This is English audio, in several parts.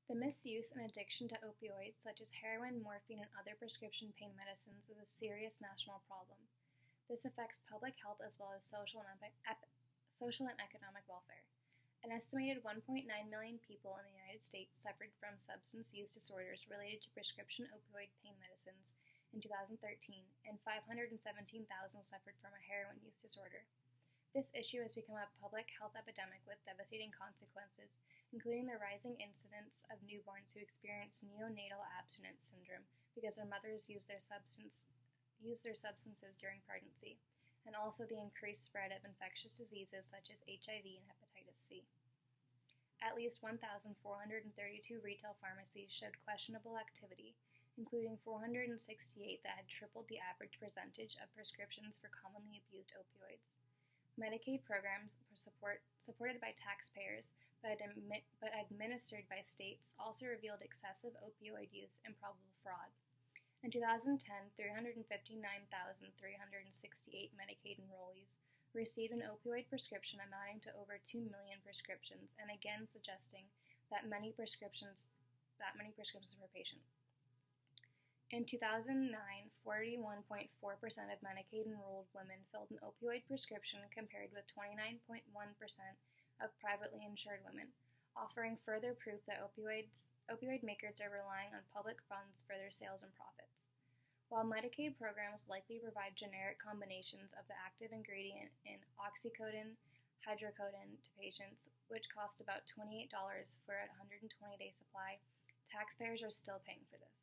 The misuse and addiction to opioids, such as heroin, morphine, and other prescription pain medicines, is a serious national problem. This affects public health as well as social and economic welfare. An estimated 1.9 million people in the United States suffered from substance use disorders related to prescription opioid pain medicines in 2013, and 517,000 suffered from a heroin use disorder. This issue has become a public health epidemic with devastating consequences, including the rising incidence of newborns who experience neonatal abstinence syndrome because their mothers use their substances during pregnancy, and also the increased spread of infectious diseases such as HIV and hepatitis C. At least 1,432 retail pharmacies showed questionable activity, including 468 that had tripled the average percentage of prescriptions for commonly abused opioids. Medicaid programs supported by taxpayers but administered by states also revealed excessive opioid use and probable fraud. In 2010, 359,368 Medicaid enrollees received an opioid prescription amounting to over 2 million prescriptions, and again suggesting that many prescriptions per patient. In 2009, 41.4% of Medicaid-enrolled women filled an opioid prescription compared with 29.1% of privately insured women, offering further proof that opioid makers are relying on public funds for their sales and profits. While Medicaid programs likely provide generic combinations of the active ingredient in oxycodone, hydrocodone to patients, which cost about $28 for a 120-day supply, taxpayers are still paying for this.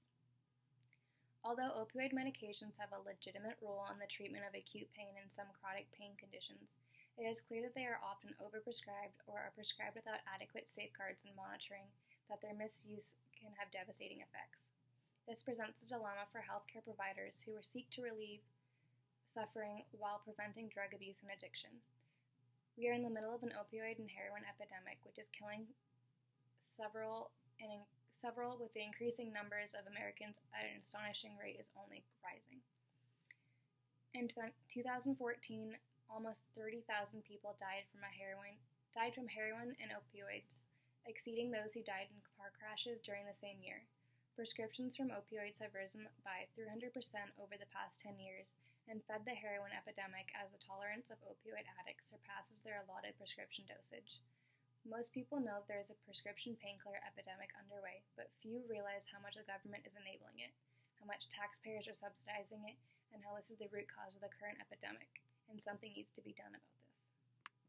Although opioid medications have a legitimate role in the treatment of acute pain and some chronic pain conditions, it is clear that they are often overprescribed or are prescribed without adequate safeguards and monitoring that their misuse can have devastating effects. This presents a dilemma for healthcare providers who seek to relieve suffering while preventing drug abuse and addiction. We are in the middle of an opioid and heroin epidemic, which is killing several, with the increasing numbers of Americans at an astonishing rate is only rising. In 2014, almost 30,000 people died from heroin and opioids, exceeding those who died in car crashes during the same year. Prescriptions from opioids have risen by 300% over the past 10 years and fed the heroin epidemic as the tolerance of opioid addicts surpasses their allotted prescription dosage. Most people know there is a prescription painkiller epidemic underway, but few realize how much the government is enabling it, how much taxpayers are subsidizing it, and how this is the root cause of the current epidemic, and something needs to be done about this.